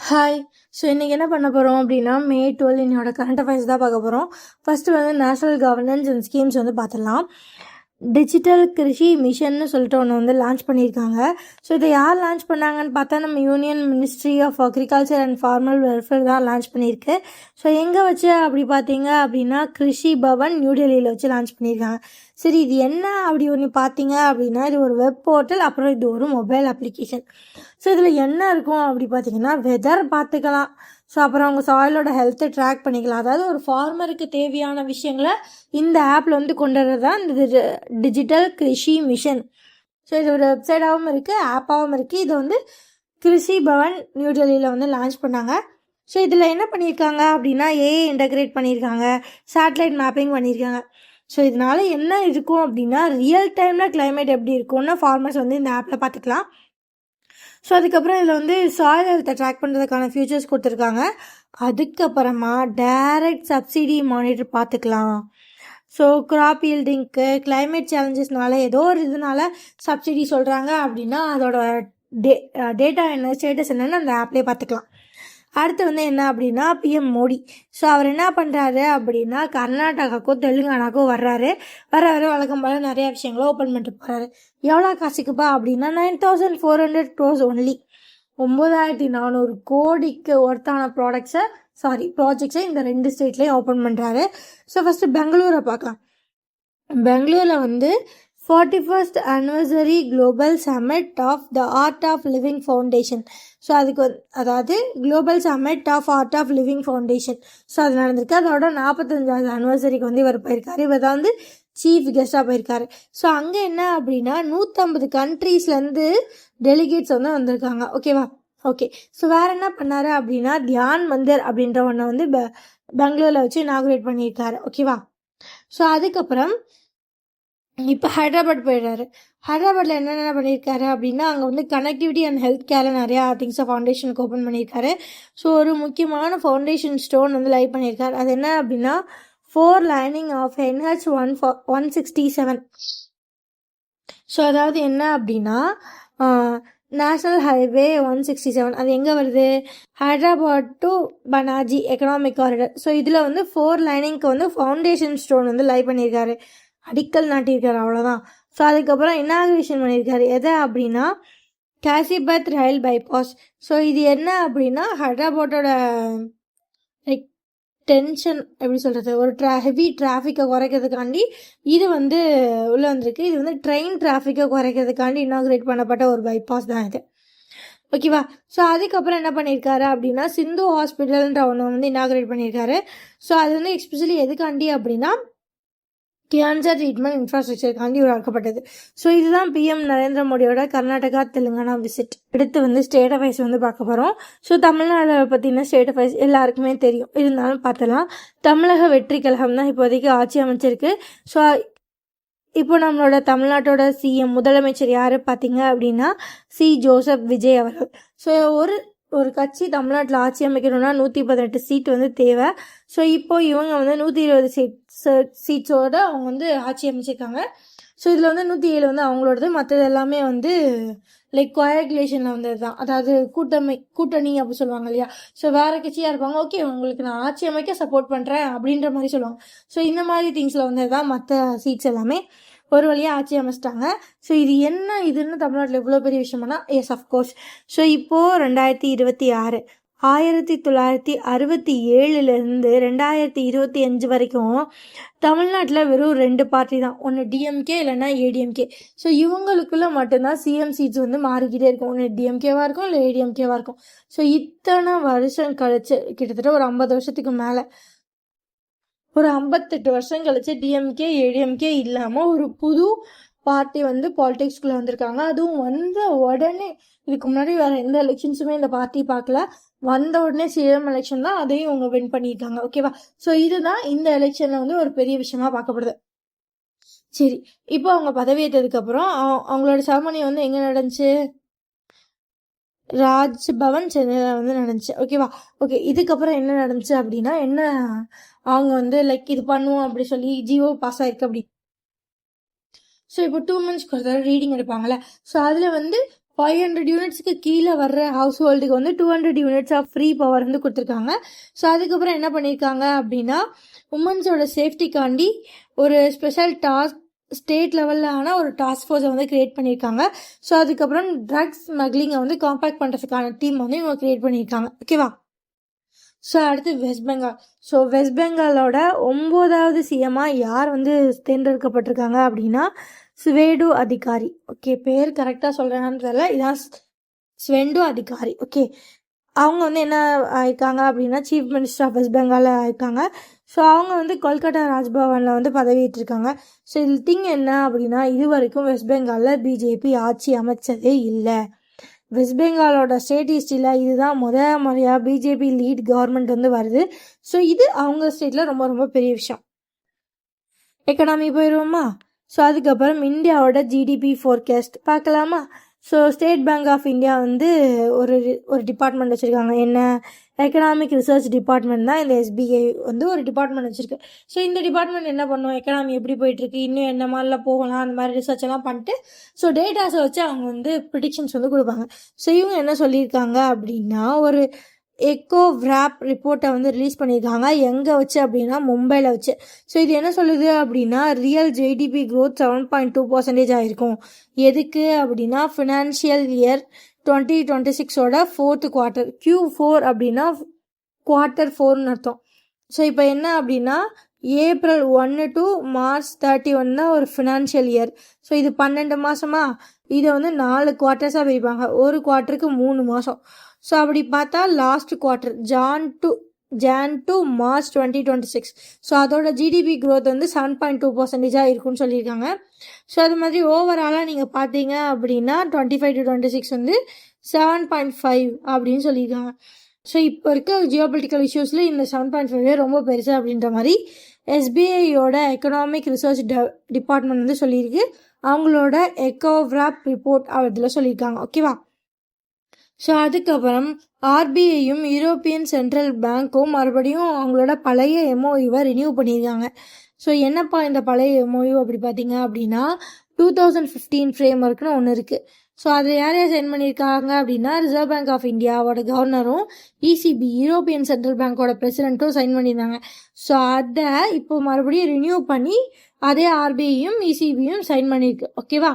Hi. So இன்றைக்கி என்ன பண்ண போகிறோம் அப்படின்னா மே 12 என்னோட கரண்ட் அஃபேர்ஸ் தான் பார்க்க போகிறோம். ஃபஸ்ட்டு வந்து நேஷ்னல் கவர்னன்ஸ் அண்ட் ஸ்கீம்ஸ் வந்து பார்த்துடலாம். டிஜிட்டல் கிருஷி மிஷன்னு சொல்லிட்டு ஒன்று வந்து லான்ச் பண்ணியிருக்காங்க. ஸோ இதை யார் லான்ச் பண்ணாங்கன்னு பார்த்தா நம்ம union ministry of agriculture and farmers welfare தான் லான்ச் பண்ணியிருக்கு. ஸோ எங்கே வச்சு அப்படி பார்த்தீங்க அப்படின்னா கிருஷி பவன் நியூ டெல்லியில் வச்சு லான்ச் பண்ணியிருக்காங்க. சரி, இது என்ன அப்படி ஒன்று பார்த்தீங்க அப்படின்னா இது ஒரு வெப் போர்ட்டல், அப்புறம் இது ஒரு மொபைல் அப்ளிகேஷன். ஸோ இதில் என்ன இருக்கும் அப்படி பார்த்தீங்கன்னா வெதர் பார்த்துக்கலாம். ஸோ அப்புறம் அவங்க சாயிலோட ஹெல்த்தை ட்ராக் பண்ணிக்கலாம். அதாவது ஒரு ஃபார்மருக்கு தேவையான விஷயங்களை இந்த ஆப்பில் வந்து கொண்டு வரது தான் இந்த டிஜிட்டல் கிருஷி மிஷன். ஸோ இது ஒரு வெப்சைட்டாகவும் இருக்குது, ஆப்பாகவும் இருக்குது. இதை வந்து கிருஷி பவன் நியூ டெல்லியில் வந்து லான்ச் பண்ணாங்க. ஸோ இதில் என்ன பண்ணியிருக்காங்க அப்படின்னா ஏஐ இன்டகிரேட் பண்ணியிருக்காங்க, சேட்டலைட் மேப்பிங் பண்ணியிருக்காங்க. ஸோ இதனால என்ன இருக்கும் அப்படின்னா ரியல் டைமில் கிளைமேட் எப்படி இருக்கும்னு ஃபார்மர்ஸ் வந்து இந்த ஆப்பில் பார்த்துக்கலாம். ஸோ அதுக்கப்புறம் இதில் வந்து சாயில் ஹெல்த்தை ட்ராக் பண்ணுறதுக்கான ஃபியூச்சர்ஸ் கொடுத்துருக்காங்க. அதுக்கப்புறமா டைரக்ட் சப்சிடி மானிட்டர் பார்த்துக்கலாம். ஸோ கிராப் ஈல்டிங்க்கு கிளைமேட் சேலஞ்சஸ்னால ஏதோ ஒரு இதனால சப்சிடி சொல்கிறாங்க அப்படின்னா அதோட டேட்டா என்ன ஸ்டேட்டஸ் என்னன்னு அந்த ஆப்லேயே பார்த்துக்கலாம். அடுத்து வந்து என்ன அப்படின்னா பிஎம் மோடி. ஸோ அவர் என்ன பண்ணுறாரு அப்படின்னா கர்நாடகாவுக்கும் தெலுங்கானாக்கும் வர்றாரு. வர வழக்கம் போல் நிறையா விஷயங்களை ஓப்பன் பண்ணிட்டு போகிறாரு. எவ்வளோ காசுக்குப்பா அப்படின்னா 9,400 crores ஒன்லி. 9,400 கோடிக்கு ஒர்த்தான ப்ராஜெக்ட்ஸை இந்த 2 ஸ்டேட்லேயும் ஓப்பன் பண்ணுறாரு. ஸோ ஃபஸ்ட்டு பெங்களூரை பார்க்கலாம். பெங்களூரில் வந்து 41st anniversary global summit of the art of living foundation. So அதுக்கு அதாவது global summit of art of living foundation. So அது நடந்திருக்கு. அதோட 45வது அனிவர்சரிக்கு வந்து இவர் போயிருக்காரு. இவர் தான் வந்து சீஃப் கெஸ்டாக போயிருக்காரு. ஸோ அங்கே என்ன அப்படின்னா 150 கண்ட்ரீஸ்லேருந்து டெலிகேட்ஸ் வந்து வந்திருக்காங்க. ஓகேவா? ஓகே. ஸோ வேறு என்ன பண்ணார் அப்படின்னா தியான் மந்திர் அப்படின்ற ஒன்றை வந்து பெங்களூரில் வச்சு இனாகுரேட் பண்ணியிருக்காரு. ஓகேவா? ஸோ அதுக்கப்புறம் இப்போ ஹைதராபாத் போயிடுறாரு. ஹைதராபாத்தில் என்னென்ன பண்ணியிருக்காரு அப்படின்னா அங்கே வந்து கனெக்டிவிட்டி அண்ட் ஹெல்த் கேரில் நிறையா திங்ஸை ஃபவுண்டேஷனுக்கு ஓப்பன் பண்ணியிருக்காரு. ஸோ ஒரு முக்கியமான ஃபவுண்டேஷன் ஸ்டோன் வந்து லைவ் பண்ணியிருக்காரு. அது என்ன அப்படின்னா 4 லைனிங் ஆஃப் NH 167. ஸோ அதாவது என்ன அப்படின்னா நேஷ்னல் ஹைவே 167 அது எங்கே வருது? Hyderabad to Panaji economic corridor. So இதில் வந்து 4 லைனிங்க்கு வந்து ஃபவுண்டேஷன் ஸ்டோன் வந்து லைவ் பண்ணியிருக்காரு, அடிக்கல் நாட்டியிருக்காரு, அவ்வளோதான். ஸோ அதுக்கப்புறம் இனாகுரேஷன் பண்ணியிருக்காரு. எதை அப்படின்னா காசிபத் ரயில் பைபாஸ். ஸோ இது என்ன அப்படின்னா ஹைதராபாத்தோட லைக் டென்ஷன் எப்படி சொல்கிறது, ஒரு ஹெவி டிராஃபிக்கை குறைக்கிறதுக்காண்டி இது வந்து உள்ளே வந்திருக்கு. இது வந்து ட்ரெயின் டிராஃபிக்கை குறைக்கிறதுக்காண்டி இனாகுரேட் பண்ணப்பட்ட ஒரு பைபாஸ் தான் இது. ஓகேவா? ஸோ அதுக்கப்புறம் என்ன பண்ணியிருக்காரு அப்படின்னா சிந்து ஹாஸ்பிட்டல்ன்ற ஒன்று வந்து இனாகுரேட் பண்ணியிருக்காரு. ஸோ அது வந்து எஸ்பெஷலி எதுக்காண்டி அப்படின்னா கேன்சர் ட்ரீட்மெண்ட் இன்ஃப்ராஸ்ட்ரக்சருக்காண்டி உருவாக்கப்பட்டது. ஸோ இதுதான் பிஎம் நரேந்திர மோடியோட கர்நாடகா தெலுங்கானா விசிட். அடுத்து வந்து ஸ்டேட் அஃபேர்ஸ் வந்து பார்க்க போகிறோம். ஸோ தமிழ்நாடு பற்றின ஸ்டேட் அஃபேர்ஸ் எல்லாருக்குமே தெரியும், இருந்தாலும் பார்த்தலாம். தமிழக வெற்றி கழகம் தான் இப்போதைக்கு ஆட்சி அமைச்சிருக்கு. ஸோ இப்போ நம்மளோட தமிழ்நாட்டோட சிஎம் முதலமைச்சர் யார் பார்த்தீங்க அப்படின்னா ஜோசப் விஜய் அவர்கள். ஸோ ஒரு கட்சி தமிழ்நாட்டில் ஆட்சி அமைக்கணும்னா 118 சீட் வந்து தேவை. ஸோ இப்போ இவங்க வந்து 120 சீட்ஸோட அவங்க வந்து ஆட்சி அமைச்சிருக்காங்க. ஸோ இதில் வந்து 107 வந்து அவங்களோடது, மற்றது எல்லாமே வந்து லைக் கோஆகுலேஷனில் வந்தது தான். அதாவது கூட்டணி அப்படி சொல்லுவாங்க இல்லையா. ஸோ வேறு கட்சியாக இருப்பாங்க, ஓகே உங்களுக்கு நான் ஆட்சி அமைக்க சப்போர்ட் பண்ணுறேன் அப்படின்ற மாதிரி சொல்லுவாங்க. ஸோ இந்த மாதிரி திங்ஸில் வந்தது தான் மற்ற சீட்ஸ் எல்லாமே. ஒரு வழியாக ஆட்சி அமைச்சிட்டாங்க. ஸோ இதுன்னு தமிழ்நாட்டில் இவ்வளோ பெரிய விஷயம்னா எஸ் அஃப்கோர்ஸ். ஸோ இப்போது 2026 1967லேருந்து 2025 வரைக்கும் தமிழ்நாட்டில் வெறும் 2 பார்ட்டி தான், ஒன்று டிஎம்கே இல்லைன்னா ஏடிஎம்கே. ஸோ இவங்களுக்குள்ள மட்டும்தான் சிஎம் சீட்ஸ் வந்து மாறிக்கிட்டே இருக்கும். ஒன்று டிஎம்கேவாக இருக்கும் இல்லை ஏடிஎம்கேவாக இருக்கும். ஸோ இத்தனை வருஷம் கழிச்சு கிட்டத்தட்ட ஒரு 50 வருஷத்துக்கு மேலே, ஒரு 58 வருஷம் கழிச்சு டிஎம்கே ஏடிஎம்கே இல்லாமல் ஒரு புது பார்ட்டி வந்து பாலிடிக்ஸ்குள்ளே வந்திருக்காங்க. அதுவும் வந்த உடனே, இதுக்கு முன்னாடி வேறு எந்த எலெக்ஷன்ஸுமே இந்த பார்ட்டி பார்க்கல, வந்த உடனே சிஎம் எலெக்ஷன் தான், அதையும் அவங்க வின் பண்ணியிருக்காங்க. ஓகேவா? ஸோ இதுதான் இந்த எலெக்ஷனில் வந்து ஒரு பெரிய விஷயமா பார்க்கப்படுது. சரி, இப்போ அவங்க பதவியேற்றதுக்கப்புறம் அவங்களோட செரமனி வந்து எங்கே நடந்துச்சு? ராஜ்பவன் சென்னையில் வந்து நடந்துச்சு. ஓகேவா? ஓகே. இதுக்கப்புறம் என்ன நடந்துச்சு அப்படின்னா அவங்க வந்து லைக் இது பண்ணுவோம் அப்படி சொல்லி ஜிஓ பாஸ் ஆயிருக்கு அப்படி. ஸோ இப்போ 2 months ஒரு தடவை ரீடிங் எடுப்பாங்கள்ல. ஸோ அதில் வந்து 500 யூனிட்ஸ்க்கு கீழே வர்ற ஹவுஸ் ஹோல்டுக்கு வந்து 200 யூனிட்ஸ் ஆஃப் ஃப்ரீ பவர் வந்து கொடுத்துருக்காங்க. ஸோ அதுக்கப்புறம் என்ன பண்ணியிருக்காங்க அப்படின்னா உமன்ஸோட சேஃப்டிக்காண்டி ஒரு ஸ்பெஷல் டாஸ்க் ஸ்டேட் லெவலில் ஆனால் ஒரு டாஸ்க் ஃபோர்ஸை வந்து க்ரியேட் பண்ணியிருக்காங்க. ஸோ அதுக்கப்புறம் ட்ரக்ஸ் ஸ்மக்லிங்கை வந்து காம்பேக்ட் பண்ணுறதுக்கான டீம் வந்து இவங்க க்ரியேட் பண்ணியிருக்காங்க. ஓகேவா? ஸோ அடுத்து வெஸ்ட் பெங்கால். ஸோ வெஸ்ட் பெங்காலோட 9வது சிஎம்மாக யார் வந்து தேர்ந்தெடுக்கப்பட்டிருக்காங்க அப்படின்னா ஸ்வேடு அதிகாரி. ஓகே, பேர் கரெக்டாக சொல்கிறேன்னு தெரியல, இதான் ஸ்வெண்டு அதிகாரி. ஓகே, அவங்க வந்து என்ன ஆயிருக்காங்க அப்படின்னா சீஃப் மினிஸ்டர் ஆஃப் வெஸ்ட் பெங்காலில் ஆயிருக்காங்க. ஸோ அவங்க வந்து கொல்கட்டா ராஜ்பவனில் வந்து பதவியேற்றிருக்காங்க. ஸோ இது திங் என்ன அப்படின்னா இது வரைக்கும் வெஸ்ட் பெங்காலில் பிஜேபி ஆட்சி அமைச்சதே இல்லை. வெஸ்ட் பெங்காலோட ஸ்டேட் ஹிஸ்ட்ரியில் இதுதான் முறையாக பிஜேபி லீட் கவர்மெண்ட் வந்து வருது. ஸோ இது அவங்க ஸ்டேட்டில் ரொம்ப ரொம்ப பெரிய விஷயம். எக்கனாமி போயிடுவோமா? ஸோ அதுக்கப்புறம் இந்தியாவோட ஜிடிபி ஃபோர்காஸ்ட் பார்க்கலாமா? So state bank of India வந்து ஒரு டிபார்ட்மெண்ட் வச்சுருக்காங்க. என்ன? எக்கனாமிக் ரிசர்ச் டிபார்ட்மெண்ட் தான் இந்த எஸ்பிஐ வந்து ஒரு டிபார்ட்மெண்ட் வச்சுருக்கு. ஸோ இந்த டிபார்ட்மெண்ட் என்ன பண்ணும், எக்கனாமி எப்படி போயிட்டுருக்கு, இன்னும் என்ன மாதிரிலாம் போகலாம், அந்த மாதிரி ரிசர்ச் எல்லாம் பண்ணிட்டு ஸோ டேட்டாஸை வச்சு அவங்க வந்து ப்ரிடிக்ஷன்ஸ் வந்து கொடுப்பாங்க. ஸோ இவங்க என்ன சொல்லியிருக்காங்க அப்படின்னா ஒரு எக்கோ விராப் ரிப்போர்ட்டை வந்து ரிலீஸ் பண்ணியிருக்காங்க. எங்கே வச்சு அப்படின்னா மும்பையில் வச்சு. ஸோ இது என்ன சொல்லுது அப்படின்னா ரியல் ஜிடிபி க்ரோத் 7.2% ஆயிருக்கும். எதுக்கு அப்படின்னா financial year 2026ஓட 4th quarter. Q4 அப்படின்னா குவார்ட்டர் 4ன்னு அர்த்தம். ஸோ இப்போ என்ன அப்படின்னா April 1 to March 31 தான் ஒரு ஃபினான்ஷியல் இயர். ஸோ இது 12 மாதமா, இதை வந்து 4 குவார்ட்டர்ஸாக பிரிப்பாங்க. ஒரு குவார்ட்டருக்கு 3 மாதம். ஸோ அப்படி பார்த்தா last quarter John to March 2026. So அதோட ஜிடிபி க்ரோத் வந்து 7.2% இருக்குன்னு சொல்லியிருக்காங்க. ஸோ அது மாதிரி ஓவராலாக நீங்கள் பார்த்தீங்க அப்படின்னா 25 to 26 வந்து 7.5 அப்படின்னு சொல்லியிருக்காங்க. ஸோ இப்போ இருக்க ஜியோபொலிட்டிக்கல் இஷ்யூஸில் இந்த 7.5 ரொம்ப பெருசு அப்படின்ற மாதிரி எஸ்பிஐயோட எக்கனாமிக் ரிசர்ச் டிபார்ட்மெண்ட் வந்து சொல்லியிருக்கு. அவங்களோட எக்கோவிராப் ரிப்போர்ட் அதில் சொல்லியிருக்காங்க. ஓகேவா? ஸோ அதுக்கப்புறம் ஆர்பிஐயும் யூரோப்பியன் சென்ட்ரல் பேங்க்கும் மறுபடியும் அவங்களோட பழைய எம்ஓயுவை ரினியூ பண்ணியிருக்காங்க. ஸோ என்னப்பா இந்த பழைய எம்ஓயு அப்படி பார்த்தீங்க அப்படின்னா 2015 ஃப்ரேம் ஒர்க்னு ஒன்று இருக்குது. ஸோ அதில் யார் யார் சைன் பண்ணியிருக்காங்க அப்படின்னா ரிசர்வ் பேங்க் ஆஃப் இந்தியாவோட கவர்னரும் இசிபி யூரோப்பியன் சென்ட்ரல் பேங்கோட பிரசிடென்ட்டும் சைன் பண்ணியிருந்தாங்க. ஸோ அதை இப்போ மறுபடியும் ரினியூ பண்ணி அதே ஆர்பிஐயும் இசிபியும் சைன் பண்ணியிருக்கு. ஓகேவா?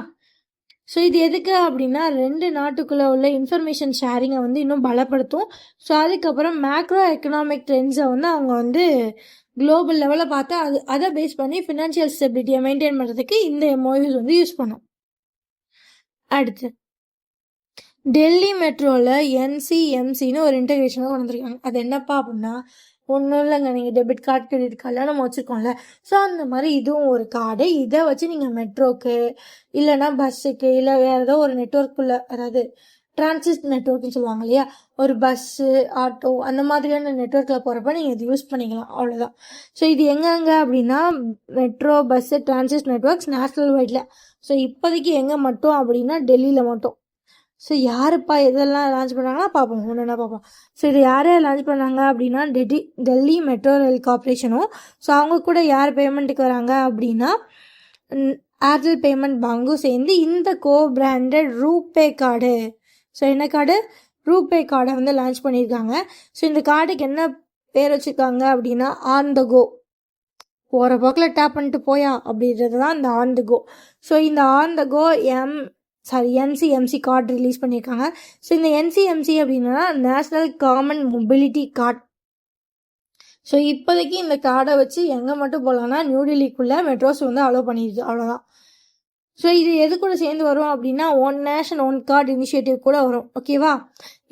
ஸோ இது எதுக்கு அப்படின்னா 2 நாட்டுக்குள்ளே உள்ள இன்ஃபர்மேஷன் ஷேரிங்கை வந்து இன்னும் பலப்படுத்தும். ஸோ அதுக்கப்புறம் மேக்ரோ எக்கனாமிக் ட்ரெண்ட்ஸை வந்து அவங்க வந்து குளோபல் லெவலில் பார்த்து அதை பேஸ் பண்ணி ஃபினான்ஷியல் ஸ்டெபிலிட்டியை மெயின்டைன் பண்ணுறதுக்கு இந்த எம்ஓயூஸ் வந்து யூஸ் பண்ணும். அடுத்து டெல்லி மெட்ரோவில் என்சிஎம்சின்னு ஒரு இன்டகிரேஷனாக கொண்டு வந்திருக்காங்க. அது என்னப்பா அப்படின்னா ஒன்றும் இல்லைங்க, நீங்கள் டெபிட் கார்டு கிரெடிட் கார்டெலாம் நம்ம வச்சுருக்கோம்ல, ஸோ அந்த மாதிரி இதுவும் ஒரு கார்டு. இதை வச்சு நீங்கள் மெட்ரோக்கு இல்லைன்னா பஸ்ஸுக்கு இல்லை வேறு ஏதோ ஒரு நெட்ஒர்க்குள்ளே, அதாவது டிரான்சிட் நெட்ஒர்க்னு சொல்லுவாங்க இல்லையா, ஒரு பஸ்ஸு ஆட்டோ அந்த மாதிரியான நெட்ஒர்க்கில் போகிறப்ப நீங்கள் இது யூஸ் பண்ணிக்கலாம். அவ்வளோதான். ஸோ இது எங்கெங்கே அப்படின்னா metro bus transit networks national வைடில். ஸோ இப்போதைக்கு எங்கே மட்டும் அப்படின்னா டெல்லியில் மட்டும். ஸோ யாருப்பா இதெல்லாம் லான்ச் பண்ணாங்கன்னா பார்ப்போம், ஒன்றுனா பார்ப்போம். ஸோ இது யார் லான்ச் பண்ணாங்க அப்படின்னா டெல்லி மெட்ரோ ரயில் கார்பரேஷனும். ஸோ அவங்க கூட யார் பேமெண்ட்டுக்கு வராங்க அப்படின்னா ஏர்டெல் பேமெண்ட் பேங்கும் சேர்ந்து இந்த பிராண்டட் ரூபே கார்டு, ஸோ என்ன கார்டு, ரூபே கார்டை வந்து லான்ச் பண்ணியிருக்காங்க. ஸோ இந்த கார்டுக்கு என்ன பேர் வச்சுருக்காங்க அப்படின்னா ஆன் த கோ, போகிற போக்கில் டேப் பண்ணிட்டு போயா அப்படின்றது தான் இந்த ஆன் த கோ. ஸோ இந்த on the go NCMC card release பண்ணியிருக்காங்க. ஸோ இந்த என்சிஎம்சி அப்படின்னா national common mobility card. So இப்போதைக்கு இந்த கார்டை வச்சு எங்கே மட்டும் போகலான்னா நியூ டெல்லிக்குள்ளே மெட்ரோஸ் வந்து அலோவ் பண்ணியிருக்கு, அவ்வளோதான். ஸோ இது எது கூட சேர்ந்து வரும் அப்படின்னா one nation one card initiative கூட வரும். ஓகேவா?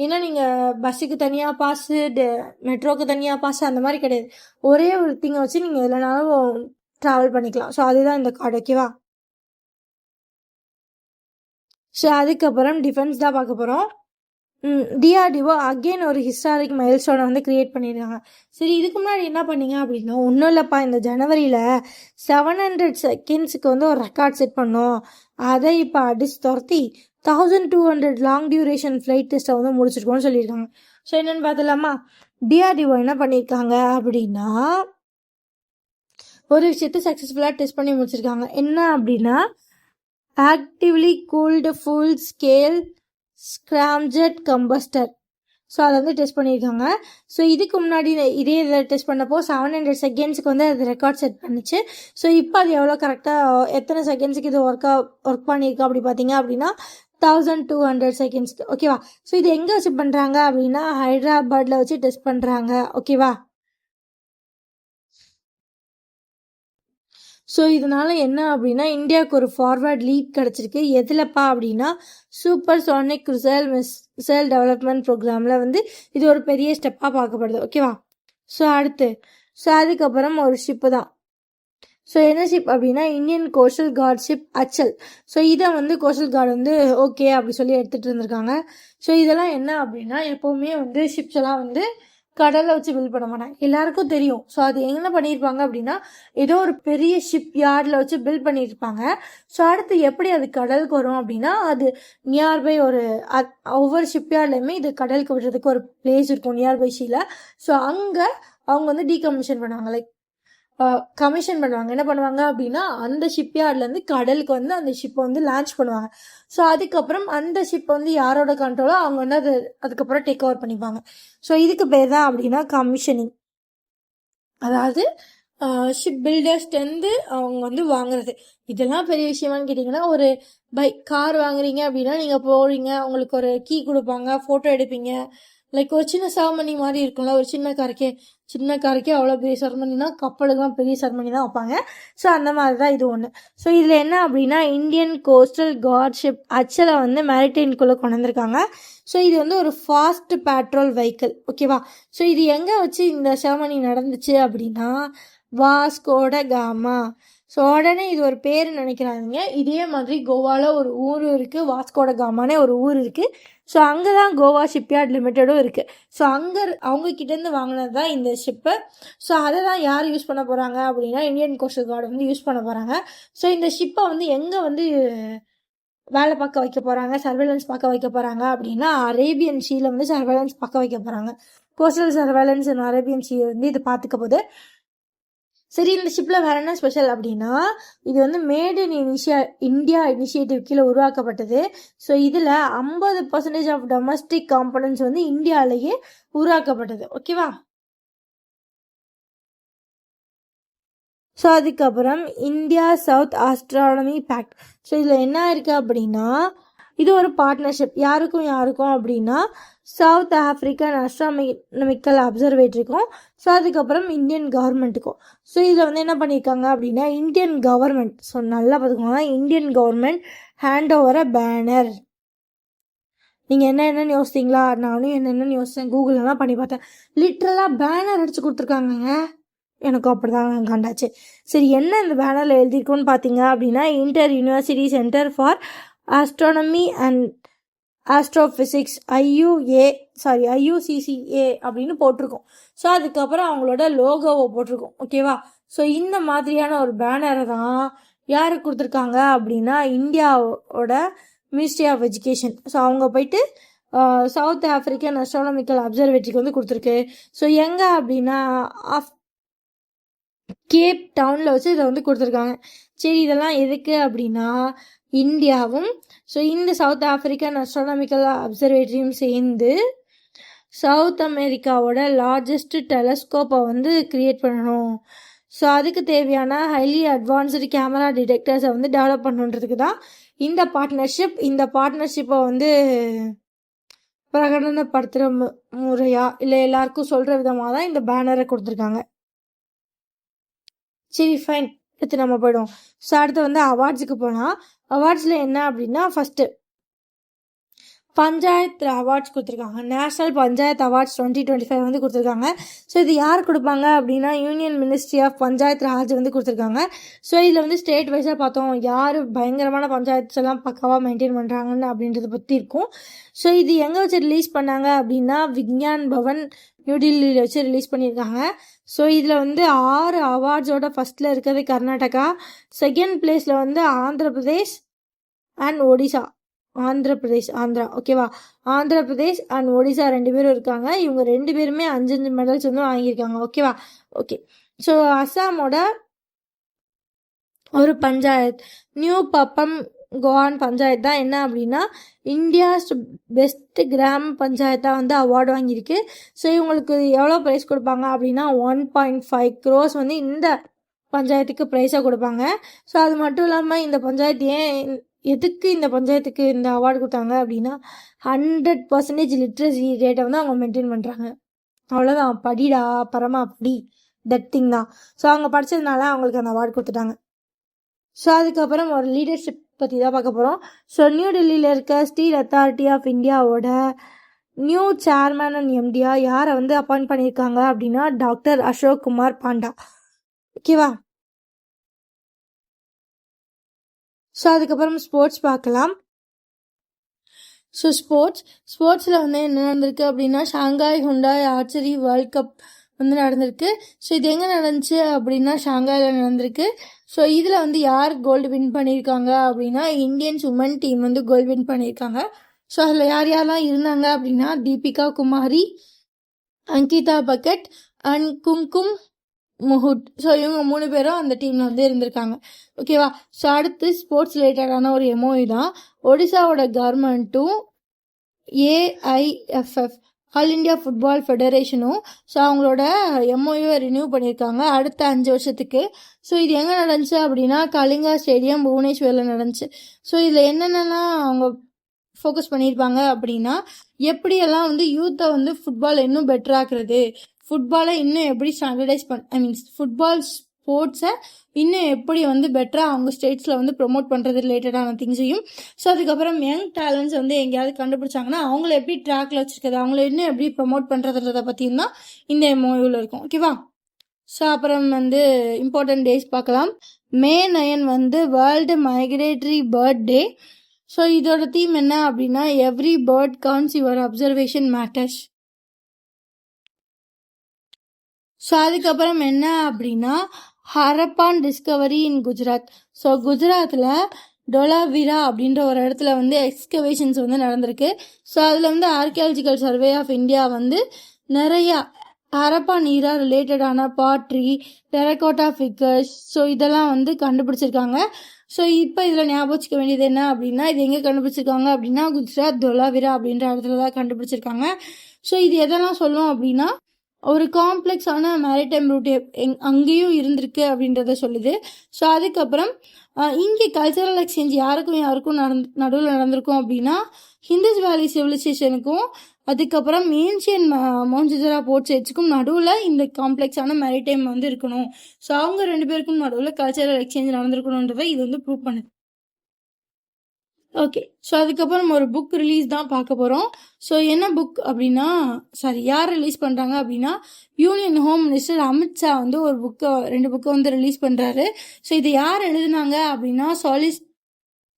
ஏன்னா நீங்கள் பஸ்ஸுக்கு தனியாக பாஸு, மெட்ரோக்கு தனியாக பாஸு அந்த மாதிரி கிடையாது. ஒரே ஒரு திங்கை வச்சு நீங்கள் எதுலனாலும் ட்ராவல் பண்ணிக்கலாம். ஸோ அதுதான் இந்த கார்டு. ஓகேவா? ஸோ அதுக்கப்புறம் டிஃபென்ஸ் தான் பார்க்க போகிறோம். டிஆர்டிஓ அகெயின் ஒரு ஹிஸ்டாரிக் மைல்ஸ்டோனை வந்து க்ரியேட் பண்ணியிருக்காங்க. சரி, இதுக்கு முன்னாடி என்ன பண்ணீங்க அப்படின்னா ஒன்றும் இல்லைப்பா, இந்த ஜனவரியில் 700 செகண்ட்ஸுக்கு வந்து ஒரு ரெக்கார்ட் செட் பண்ணோம், அதை இப்போ அடிச்சு துரத்தி 1200 லாங் டியூரேஷன் ஃப்ளைட் டெஸ்ட்டை வந்து முடிச்சிருக்கோன்னு சொல்லியிருக்காங்க. ஸோ என்னென்னு பார்த்துலாமா? டிஆர்டிஓ என்ன பண்ணியிருக்காங்க அப்படின்னா ஒரு விஷயத்தை சக்ஸஸ்ஃபுல்லாக டெஸ்ட் பண்ணி முடிச்சிருக்காங்க. என்ன அப்படின்னா actively cooled full scale scramjet combustor. So அதை வந்து டெஸ்ட் பண்ணியிருக்காங்க. ஸோ இதுக்கு முன்னாடி இதே இதில் டெஸ்ட் பண்ணப்போ 700 செகண்ட்ஸுக்கு வந்து அது ரெக்கார்ட் செட் பண்ணிச்சு. ஸோ இப்போ அது எவ்வளோ கரெக்டாக எத்தனை செகண்ட்ஸுக்கு இது ஒர்க் பண்ணியிருக்கா அப்படி பார்த்தீங்க அப்படின்னா 1200 செகண்ட்ஸ்க்கு. ஓகேவா. ஸோ இது எங்கே வச்சு பண்ணுறாங்க அப்படின்னா ஹைதராபாத்தில் வச்சு டெஸ்ட் பண்ணுறாங்க. ஓகேவா. ஸோ இதனால் என்ன அப்படின்னா இந்தியாவுக்கு ஒரு ஃபார்வர்ட் லீட் கிடச்சிருக்கு. எதுலப்பா அப்படின்னா சூப்பர் சோனிக் மிசைல் டெவலப்மெண்ட் ப்ரோக்ராமில் வந்து இது ஒரு பெரிய ஸ்டெப்பாக பார்க்கப்படுது. ஓகேவா. ஸோ அதுக்கப்புறம் ஒரு ஷிப்பு தான். ஸோ என்ன ஷிப் அப்படின்னா Indian coastal guard ship Achal. So இதை வந்து கோஸ்டல் கார்டு வந்து ஓகே அப்படி சொல்லி எடுத்துகிட்டு இருந்திருக்காங்க. ஸோ இதெல்லாம் என்ன அப்படின்னா எப்போவுமே வந்து ஷிப்ஸ் எல்லாம் வந்து கடலில் வச்சு பில்ட் பண்ண மாட்டாங்க, எல்லாருக்கும் தெரியும். ஸோ அது என்ன பண்ணியிருப்பாங்க அப்படின்னா ஏதோ ஒரு பெரிய ஷிப் யார்டில் வச்சு பில்ட் பண்ணியிருப்பாங்க. ஸோ அடுத்து எப்படி அது கடலுக்கு வரும் அப்படின்னா அது நியர்பை ஒவ்வொரு ஷிப் யார்ட்லையுமே இது கடலுக்கு விடுறதுக்கு ஒரு பிளேஸ் இருக்கும் நியர்பை ஷீல. ஸோ அங்கே அவங்க வந்து டீகமிஷன் பண்ணுவாங்க, லைக் கமிஷன் பண்ணுவாங்க. என்ன பண்ணுவாங்க அப்படின்னா அந்த ஷிப்யார்ட்லேருந்து கடலுக்கு வந்து அந்த ஷிப்பை வந்து லான்ச் பண்ணுவாங்க. ஸோ அதுக்கப்புறம் அந்த ஷிப் வந்து யாரோட கண்ட்ரோலோ அவங்க வந்து அதுக்கப்புறம் டேக் ஓவர் பண்ணிப்பாங்க. ஸோ இதுக்கு பேர் தான் அப்படின்னா கமிஷனிங். அதாவது ஷிப் பில்டர்ஸ்டேருந்து அவங்க வந்து வாங்குறது. இதெல்லாம் பெரிய விஷயமானு கேட்டிங்கன்னா ஒரு கார் வாங்குறீங்க அப்படின்னா நீங்கள் போகிறீங்க, உங்களுக்கு ஒரு கீ கொடுப்பாங்க, ஃபோட்டோ எடுப்பீங்க, லைக் ஒரு சின்ன செரமனி மாதிரி இருக்கும்ல. ஒரு சின்ன காருக்கே அவ்வளோ பெரிய செரமனினா கப்பலுக்குலாம் பெரிய செரமனி தான் வைப்பாங்க. ஸோ அந்த மாதிரி தான் இது ஒன்று. ஸோ இதில் என்ன அப்படின்னா இந்தியன் கோஸ்டல் கார்ட் ஷிப் அச்சலை வந்து மேரிடைம்குள்ளே கொண்டு வந்திருக்காங்க. ஸோ இது வந்து ஒரு ஃபாஸ்ட் பேட்ரோல் வெஹிக்கிள். ஓகேவா. ஸோ இது எங்கே வச்சு இந்த செரமனி நடந்துச்சு அப்படின்னா வாஸ்கோட காமா. ஸோ உடனே இது ஒரு பேர் நினைக்கிறாங்க. இதே மாதிரி கோவாவில் ஒரு ஊர் இருக்குது, வாஸ்கோட காமானே ஒரு ஊர் இருக்குது. ஸோ அங்கே தான் கோவா ஷிப்யார்ட் லிமிட்டடும் இருக்குது. ஸோ அவங்கக்கிட்டேருந்து வாங்கினது தான் இந்த ஷிப்பு. ஸோ அதை தான் யார் யூஸ் பண்ண போகிறாங்க அப்படின்னா இந்தியன் கோஸ்டல் கார்டு வந்து யூஸ் பண்ண போகிறாங்க. ஸோ இந்த ஷிப்பை வந்து எங்கே வந்து வேலை பார்க்க வைக்க போகிறாங்க, சர்வேலன்ஸ் பார்க்க வைக்க போகிறாங்க அப்படின்னா அரேபியன் சீல வந்து சர்வேலன்ஸ் பார்க்க வைக்க போகிறாங்க. கோஸ்டல் சர்வேலன்ஸ் அண்ட் அரேபியன் சீ வந்து இது பார்த்துக்க போது. சரி, இந்த ஷிப்பில் வேறு என்ன ஸ்பெஷல் அப்படின்னா இது வந்து மேட் இன் இந்தியா இனிஷியேட்டிவ் கீழே உருவாக்கப்பட்டது. ஸோ இதில் 50% ஆஃப் டொமஸ்டிக் காம்பனன்ட்ஸ் வந்து இந்தியாவிலேயே உருவாக்கப்பட்டது. ஓகேவா. ஸோ அதுக்கப்புறம் India south astronomy pact. So இதில் என்ன இருக்குது அப்படின்னா இது ஒரு பார்ட்னர்ஷிப். யாருக்கும் அப்படின்னா சவுத் ஆஃப்ரிக்கன் ஆஸ்ட்ரானமிக்கல் அப்சர்வேட்டரிக்கும் ஸோ அதுக்கப்புறம் இந்தியன் கவர்மெண்ட்டுக்கும். ஸோ இதில் வந்து என்ன பண்ணியிருக்காங்க அப்படின்னா இந்தியன் கவர்மெண்ட், ஸோ நல்லா பார்த்துக்கோங்க, இந்தியன் கவர்மெண்ட் ஹேண்ட் ஓவர் அ பேனர். நீங்கள் என்னென்னு யோசிச்சிங்களா? நானும் என்னென்னு யோசித்தேன், கூகுளெலாம் பண்ணி பார்த்தேன். லிட்ரலாக பேனர் அடித்து கொடுத்துருக்காங்கங்க. எனக்கும் அப்படி தான் கண்டாச்சு. சரி, என்ன இந்த பேனரில் எழுதியிருக்கோன்னு பார்த்தீங்க அப்படின்னா inter university centre for astronomy and astrophysics IUCCA அப்படின்னு போட்டிருக்கோம். ஸோ அதுக்கப்புறம் அவங்களோட லோகோவை போட்டிருக்கோம். ஓகேவா. ஸோ இந்த மாதிரியான ஒரு பேனரை தான் யாருக்கு கொடுத்துருக்காங்க அப்படின்னா இந்தியாவோட மினிஸ்ட்ரி ஆஃப் எஜுகேஷன். ஸோ அவங்க போயிட்டு சவுத் ஆஃப்ரிக்கன் ஆஸ்ட்ரானமிக்கல் அப்சர்வேட்டரிக்கு வந்து கொடுத்துருக்கு. ஸோ எங்கே அப்படின்னா கேப் டவுனில் வச்சு இதை வந்து கொடுத்துருக்காங்க. சரி, இதெல்லாம் எதுக்கு அப்படின்னா இந்தியாவும் ஸோ இந்த சவுத் ஆஃப்ரிக்கன் ஆஸ்ட்ரானமிக்கல் அப்சர்வேட்டரியும் சேர்ந்து சவுத் அமெரிக்காவோட லார்ஜஸ்ட் டெலஸ்கோப்பை வந்து க்ரியேட் பண்ணணும். ஸோ அதுக்கு தேவையான ஹைலி அட்வான்ஸ்டு கேமரா டிடெக்டர்ஸை வந்து டெவலப் பண்ணுன்றதுக்கு தான் இந்த பார்ட்னர்ஷிப்பை வந்து பிரகடனப்படுத்துகிற முறையா இல்லை எல்லாருக்கும் சொல்கிற விதமாக தான் இந்த பேனரை கொடுத்துருக்காங்க. சரி, ஃபைன், எடுத்து நம்ம போய்டும். ஸோ அடுத்து வந்து அவார்ட்ஸுக்கு போகலாம். அவார்ட்ஸில் என்ன அப்படின்னா ஃபஸ்ட்டு பஞ்சாயத்து அவார்ட்ஸ் கொடுத்துருக்காங்க. நேஷ்னல் பஞ்சாயத்து அவார்ட்ஸ் 2025 வந்து கொடுத்துருக்காங்க. ஸோ இது யார் கொடுப்பாங்க அப்படின்னா union ministry of panchayat Raj வந்து கொடுத்துருக்காங்க. ஸோ இதில் வந்து ஸ்டேட் வைஸாக பார்த்தோம் யார் பயங்கரமான பஞ்சாயத்து எல்லாம் பக்காவாக மெயின்டைன் பண்ணுறாங்கன்னு அப்படின்றத பற்றி இருக்கும். ஸோ இது எங்கே வச்சு ரிலீஸ் பண்ணாங்க அப்படின்னா விக்ஞான் பவன் நியூ டெல்லியில் வச்சு ரிலீஸ் பண்ணியிருக்காங்க. ஸோ இதில் வந்து 6 அவார்ட்ஸோட ஃபஸ்ட்டில் இருக்கிறது கர்நாடகா, செகண்ட் பிளேஸில் வந்து ஆந்திரப்பிரதேஷ் அண்ட் ஒடிசா. ஆந்திரா ஓகேவா. ஆந்திரப்பிரதேஷ் அண்ட் ஒடிசா 2 பேரும் இருக்காங்க. இவங்க 2 பேருமே 5 மெடல்ஸ் வந்து வாங்கியிருக்காங்க. ஓகேவா. ஓகே. ஸோ அசாமோட ஒரு பஞ்சாயத் நியூ பப்பம் கோவான் பஞ்சாயத்து தான் என்ன அப்படின்னா இந்தியாஸ் பெஸ்ட் கிராம பஞ்சாயத்தாக வந்து அவார்டு வாங்கியிருக்கு. ஸோ இவங்களுக்கு எவ்வளோ ப்ரைஸ் கொடுப்பாங்க அப்படின்னா 1.5 crores வந்து இந்த பஞ்சாயத்துக்கு ப்ரைஸாக கொடுப்பாங்க. ஸோ அது மட்டும் இல்லாமல் இந்த பஞ்சாயத்து எதுக்கு இந்த பஞ்சாயத்துக்கு இந்த அவார்டு கொடுத்தாங்க அப்படின்னா 100% லிட்ரஸி ரேட்டை வந்து அவங்க மெயின்டைன் பண்ணுறாங்க. அவ்வளோதான், படிடா பரமா படி, தட் திங் தான். ஸோ அவங்க படித்ததுனால அவங்களுக்கு அந்த அவார்டு கொடுத்துட்டாங்க. ஸோ அதுக்கப்புறம் ஒரு லீடர்ஷிப் பற்றி தான் பார்க்க போகிறோம். ஸோ நியூ டெல்லியில் இருக்க ஸ்டீல் அத்தாரிட்டி ஆஃப் இந்தியாவோட நியூ சேர்மேன் அண்ட் எம்டியா யாரை வந்து அப்பாயிண்ட் பண்ணியிருக்காங்க அப்படின்னா டாக்டர் அசோக் குமார் பாண்டா. ஓகேவா? ஸோ அதுக்கப்புறம் ஸ்போர்ட்ஸ் பார்க்கலாம். ஸோ ஸ்போர்ட்ஸில் வந்து என்ன நடந்திருக்கு அப்படின்னா Shanghai Hyundai archery world cup வந்து நடந்திருக்கு. ஸோ இது எங்கே நடந்துச்சு அப்படின்னா ஷாங்காயில் நடந்திருக்கு. ஸோ இதில் வந்து யார் கோல்டு வின் பண்ணியிருக்காங்க அப்படின்னா இந்தியன்ஸ் உமன் டீம் வந்து கோல்டு வின் பண்ணியிருக்காங்க. ஸோ அதில் யாரெல்லாம் இருந்தாங்க அப்படின்னா தீபிகா குமாரி, அங்கிதா பக்கெட் அண்ட் கும்கும் முஹுட். ஸோ இவங்க 3 பேரும் அந்த டீமில் வந்து இருந்திருக்காங்க. ஓகேவா? ஸோ அடுத்து ஸ்போர்ட்ஸ் ரிலேட்டடான ஒரு எம்ஓஇ தான். ஒடிசாவோட கவர்மெண்ட்டும் ஏஐஎஃப்எஃப் ஆல் இண்டியா ஃபுட்பால் ஃபெடரேஷனும் ஸோ அவங்களோட எம்ஓஏவை ரினியூ பண்ணியிருக்காங்க அடுத்த 5 வருஷத்துக்கு. ஸோ இது எங்கே நடந்துச்சு அப்படின்னா கலிங்கா ஸ்டேடியம் புவனேஸ்வரில் நடந்துச்சு. ஸோ இதில் என்னென்னலாம் அவங்க ஃபோக்கஸ் பண்ணியிருப்பாங்க அப்படின்னா எப்படியெல்லாம் வந்து யூத்தை வந்து ஃபுட்பால் இன்னும் பெட்டராக்குறது, ஃபுட்பாலை இன்னும் எப்படி ஸ்டாண்டர்டைஸ் ஃபுட்பால் ஸ்போர்ட்ஸை இன்னும் எப்படி வந்து பெட்டராக அவங்க ஸ்டேட்ஸில் வந்து ப்ரொமோட் பண்ணுறது ரிலேட்டடான திங்ஸையும். ஸோ அதுக்கப்புறம் யங் டேலண்ட்ஸ் வந்து எங்கேயாவது கண்டுபிடிச்சாங்கன்னா அவங்கள எப்படி ட்ராக்ல வச்சுருக்குது, அவங்கள இன்னும் எப்படி ப்ரொமோட் பண்ணுறதுன்றதை பற்றியும் தான் இந்த எம்ஓயூவில் இருக்கும். ஓகேவா? ஸோ அப்புறம் வந்து இம்பார்ட்டன்ட் டேஸ் பார்க்கலாம். May 9 வந்து world migratory bird day. So இதோட தீம் என்ன அப்படின்னா every bird counts your observation matters. So அதுக்கப்புறம் என்ன அப்படின்னா Harappan discovery in Gujarat. So குஜராத்தில் டொலாவிரா அப்படின்ற ஒரு இடத்துல வந்து எக்ஸ்கவேஷன்ஸ் வந்து நடந்திருக்கு. ஸோ அதில் வந்து ஆர்கியாலஜிக்கல் சர்வே ஆஃப் இந்தியா வந்து நிறையா ஹரப்பான் ஈரா ரிலேட்டடான பாட்ரி, டெரகோட்டா ஃபிகர்ஸ் ஸோ இதெல்லாம் வந்து கண்டுபிடிச்சிருக்காங்க. ஸோ இப்போ இதில் ஞாபகம் வச்சுக்க வேண்டியது என்ன அப்படின்னா இது எங்கே கண்டுபிடிச்சிருக்காங்க அப்படின்னா குஜராத் டொலாவிரா அப்படின்ற இடத்துல தான் கண்டுபிடிச்சிருக்காங்க. ஸோ இது எதெல்லாம் சொல்லும் அப்படின்னா ஒரு காம்ப்ளெக்ஸான மேரிடைம் ரூட் அங்கேயும் இருந்திருக்கு அப்படின்றத சொல்லுது. ஸோ அதுக்கப்புறம் இங்கே கல்ச்சரல் எக்ஸ்சேஞ்ச் யாருக்கும் நடுவில் நடந்திருக்கும் அப்படின்னா ஹிந்துஸ் வேலி சிவிலைசேஷனுக்கும் அதுக்கப்புறம் ஏன்ஷியன் மோன்ஜிதரா போர்ட் ஸ்டேட்ஸுக்கும் நடுவில் இந்த காம்ப்ளெக்ஸான மேரிடைம் வந்து இருக்கணும். ஸோ அவங்க 2 பேருக்கும் நடுவில் கல்ச்சரல் எக்ஸ்சேஞ்ச் நடந்திருக்கணுன்றதை இது வந்து ப்ரூவ் பண்ணுது. ஓகே, ஸோ அதுக்கப்புறம் ஒரு புக் ரிலீஸ் தான் பார்க்க போகிறோம். ஸோ என்ன புக் அப்படின்னா யார் ரிலீஸ் பண்ணுறாங்க அப்படின்னா யூனியன் ஹோம் மினிஸ்டர் அமித்ஷா வந்து ஒரு 2 புக்கை வந்து ரிலீஸ் பண்ணுறாரு. ஸோ இதை யார் எழுதுனாங்க அப்படின்னா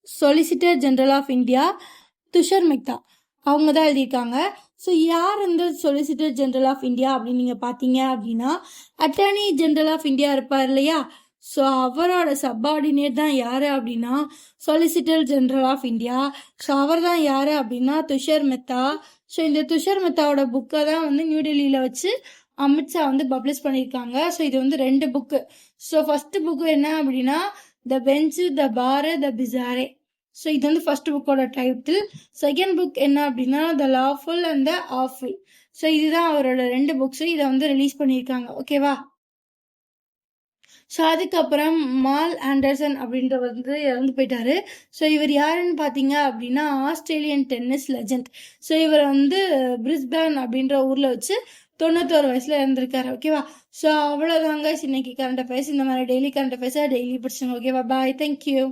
solicitor general of India Tushar Mehta அவங்க தான் எழுதியிருக்காங்க. ஸோ யார் இந்த சொலிசிட்டர் ஜெனரல் ஆஃப் இந்தியா அப்படின்னு நீங்கள் பார்த்தீங்க அப்படின்னா அட்டர்னி ஜெனரல் ஆஃப் இந்தியா இருப்பார் இல்லையா, ஸோ அவரோட சப்பார்டினேட் தான் யார் அப்படின்னா solicitor general of India. So அவர் தான் யார் அப்படின்னா துஷர் மெத்தா. ஸோ இந்த துஷர் மெத்தாவோட புக்கை தான் வந்து நியூ டெல்லியில் வச்சு அமித்ஷா வந்து பப்ளிஷ் பண்ணியிருக்காங்க. ஸோ இது வந்து 2 புக்கு. ஸோ ஃபஸ்ட்டு புக்கு என்ன அப்படின்னா த பெஞ்சு, த பாரு, த பிசாரே. ஸோ இது வந்து ஃபர்ஸ்ட் புக்கோட டைட்டில். செகண்ட் புக் என்ன அப்படின்னா the lawful and the awful. So இதுதான் அவரோட 2 புக்ஸு. இதை வந்து ரிலீஸ் பண்ணியிருக்காங்க. ஓகேவா? ஸோ அதுக்கப்புறம் மால் ஆண்டர்சன் அப்படின்றவர் வந்து இறந்து போயிட்டாரு. ஸோ இவர் யாருன்னு பார்த்தீங்க அப்படின்னா ஆஸ்திரேலியன் டென்னிஸ் லெஜண்ட். ஸோ இவர் வந்து பிரிஸ்பேன் அப்படின்ற ஊரில் வச்சு 91 வயசில் இறந்துருக்காரு. ஓகேவா? ஸோ அவ்வளோதாங்க இன்னைக்கு கரண்ட் அஃபேர்ஸ். இந்த மாதிரி டெய்லி கரண்ட் அஃபேர்ஸாக டெய்லி படிச்சுங்க. ஓகேவா? பாய், தேங்க்யூ.